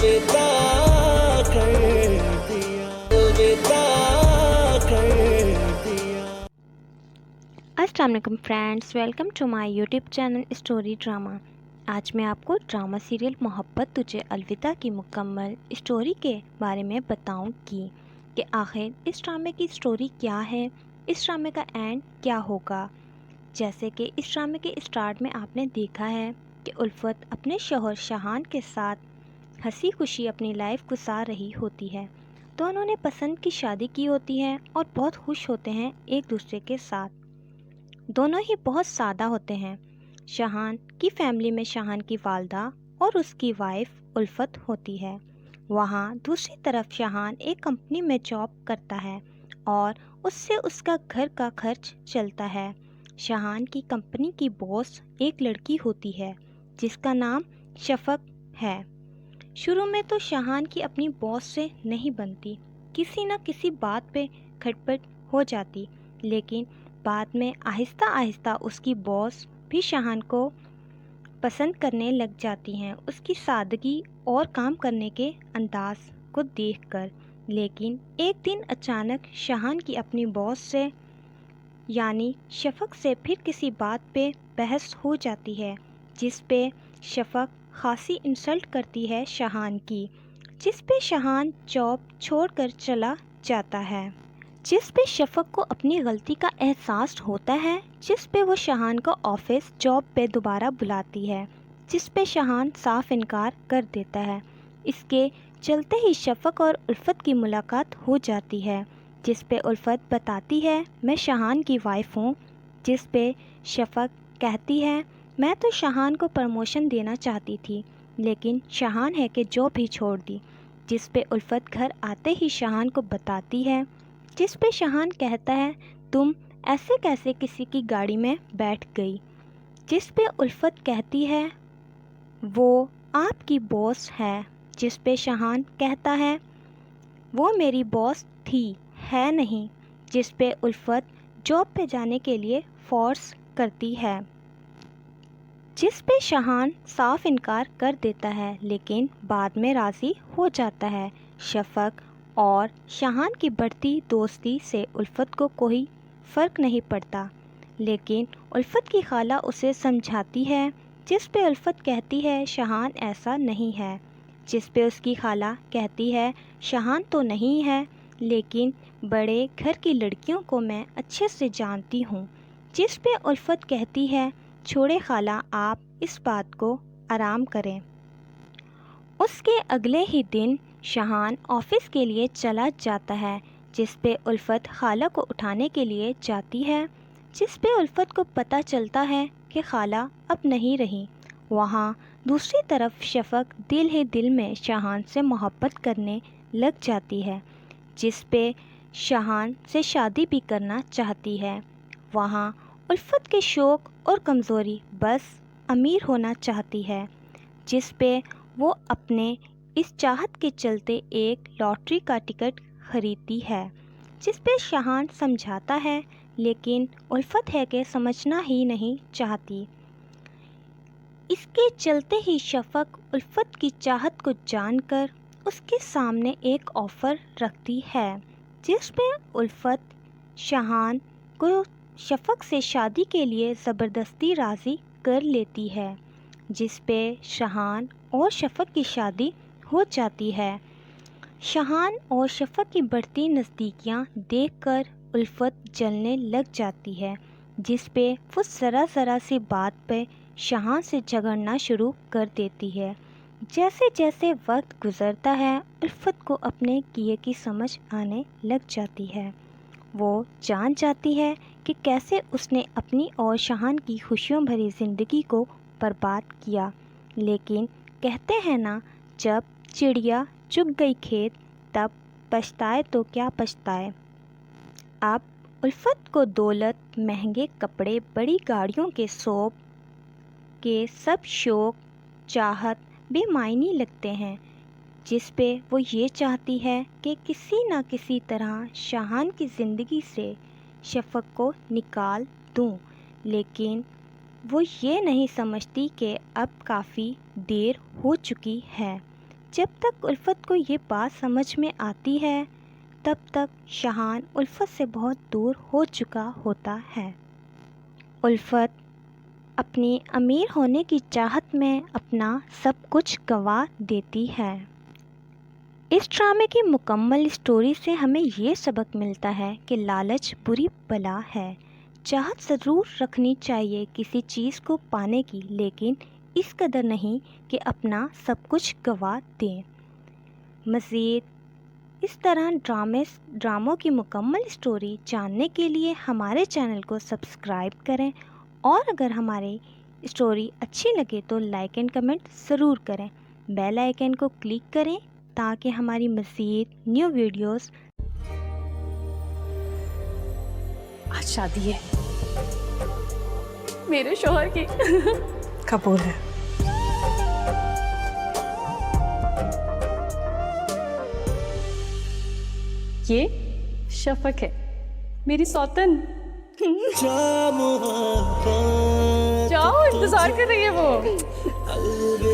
अलविदा कर दिया, अलविदा कर दिया। अस्सलाम वालेकुम friends, welcome to my YouTube channel story drama. आज मैं आपको ड्रामा सीरियल मोहब्बत तुझे अलविदा की मुकम्मल स्टोरी के बारे में बताऊंगी कि आखिर इस ड्रामे की स्टोरी क्या है, इस ड्रामे का एंड क्या होगा। जैसे कि इस ड्रामे के स्टार्ट में आपने देखा है कि उल्फत अपने शौहर शाहान के साथ हंसी खुशी अपनी लाइफ गुजार रही होती है। दोनों ने पसंद की शादी की होती है और बहुत खुश होते हैं एक दूसरे के साथ। दोनों ही बहुत सादा होते हैं। शाहान की फैमिली में शाहान की वालदा और उसकी वाइफ उल्फत होती है। वहाँ दूसरी तरफ शाहान एक कंपनी में जॉब करता है और उससे उसका घर का खर्च चलता है। शाहान की कंपनी की बॉस एक लड़की होती है जिसका नाम शफक है। शुरू में तो शाहान की अपनी बॉस से नहीं बनती, किसी न किसी बात पे खटपट हो जाती, लेकिन बाद में आहिस्ता आहिस्ता उसकी बॉस भी शाहान को पसंद करने लग जाती हैं, उसकी सादगी और काम करने के अंदाज को देखकर। लेकिन एक दिन अचानक शाहान की अपनी बॉस से यानी शफक से फिर किसी बात पे बहस हो जाती है, जिस पे शफक खासी इंसल्ट करती है शाहान की, जिस पे शाहान जॉब छोड़कर चला जाता है। जिस पे शफक को अपनी गलती का एहसास होता है, जिस पे वो शाहान को ऑफिस जॉब पे दोबारा बुलाती है, जिस पे शाहान साफ इनकार कर देता है। इसके चलते ही शफक और उल्फत की मुलाकात हो जाती है, जिस पे उल्फत बताती है मैं शाहान की वाइफ हूँ, जिस पे शफक कहती है मैं तो शाहान को प्रमोशन देना चाहती थी, लेकिन शाहान है कि जॉब भी छोड़ दी। जिस पे उल्फत घर आते ही शाहान को बताती है, जिस पे शाहान कहता है तुम ऐसे कैसे किसी की गाड़ी में बैठ गई। जिस पे उल्फत कहती है वो आपकी बॉस है, जिस पे शाहान कहता है वो मेरी बॉस थी, है नहीं। जिस पे उल्फत जॉब पे जाने के लिए फोर्स करती है, जिस पे शाहान साफ इनकार कर देता है, लेकिन बाद में राज़ी हो जाता है। शफक और शाहान की बढ़ती दोस्ती से उल्फत को कोई फ़र्क नहीं पड़ता, लेकिन उल्फत की खाला उसे समझाती है, जिस पे उल्फत कहती है शाहान ऐसा नहीं है। जिस पे उसकी खाला कहती है शाहान तो नहीं है, लेकिन बड़े घर की लड़कियों को मैं अच्छे से जानती हूँ। जिस पे उल्फत कहती है छोड़े खाला, आप इस बात को आराम करें। उसके अगले ही दिन शाहान ऑफिस के लिए चला जाता है, जिस पे उल्फत खाला को उठाने के लिए जाती है। जिस पे उल्फत को पता चलता है कि खाला अब नहीं रही। वहाँ दूसरी तरफ शफक दिल ही दिल में शाहान से मोहब्बत करने लग जाती है, जिस पे शाहान से शादी भी करना चाहती है। वहाँ उल्फत के शौक़ और कमज़ोरी बस अमीर होना चाहती है, जिस पे वो अपने इस चाहत के चलते एक लॉटरी का टिकट खरीदती है, जिस पे शाहान समझाता है, लेकिन उल्फत है कि समझना ही नहीं चाहती। इसके चलते ही शफक उल्फत की चाहत को जानकर उसके सामने एक ऑफ़र रखती है, जिस पे उल्फत शाहान को शफक से शादी के लिए ज़बरदस्ती राज़ी कर लेती है, जिस पे शाहान और शफक की शादी हो जाती है। शाहान और शफक की बढ़ती नज़दीकियाँ देखकर उल्फत जलने लग जाती है, जिस पे वो ज़रा सी बात पे शाहान से झगड़ना शुरू कर देती है। जैसे जैसे वक्त गुज़रता है, उल्फत को अपने किए की समझ आने लग जाती है। वो जान जाती है कि कैसे उसने अपनी और शाहान की खुशियों भरी ज़िंदगी को बर्बाद किया, लेकिन कहते हैं ना, जब चिड़िया चुग गई खेत तब पछताए तो क्या पछताए। अब उल्फत को दौलत, महंगे कपड़े, बड़ी गाड़ियों के शौक़ के सब शौक़ चाहत बेमायनी लगते हैं, जिस पे वो ये चाहती है कि किसी न किसी तरह शाहान की ज़िंदगी से शफक को निकाल दूं, लेकिन वो ये नहीं समझती कि अब काफ़ी देर हो चुकी है। جب تک الفت کو یہ بات سمجھ میں آتی ہے تب تک شاہان الفت سے بہت دور ہو چکا ہوتا ہے۔ الفت اپنی امیر ہونے کی چاہت میں اپنا سب کچھ گنوا دیتی ہے۔ اس ڈرامے کی مکمل اسٹوری سے ہمیں یہ سبق ملتا ہے کہ لالچ بری بلا ہے۔ چاہت ضرور رکھنی چاہیے کسی چیز کو پانے کی، لیکن اس قدر نہیں کہ اپنا سب کچھ گنوا دیں۔ مزید اس طرح ڈراموں کی مکمل اسٹوری جاننے کے لیے ہمارے چینل کو سبسکرائب کریں، اور اگر ہماری اسٹوری اچھی لگے تو لائک اینڈ کمنٹ ضرور کریں۔ بیل آئیکن کو کلک کریں تاکہ ہماری مزید نیو ویڈیوز۔ آج شادی ہے میرے شوہر کی۔ قبول ہے۔ یہ شفق ہے میری سوتن۔ جا محبت جاؤ، انتظار کر رہی ہے وہ۔ الوداع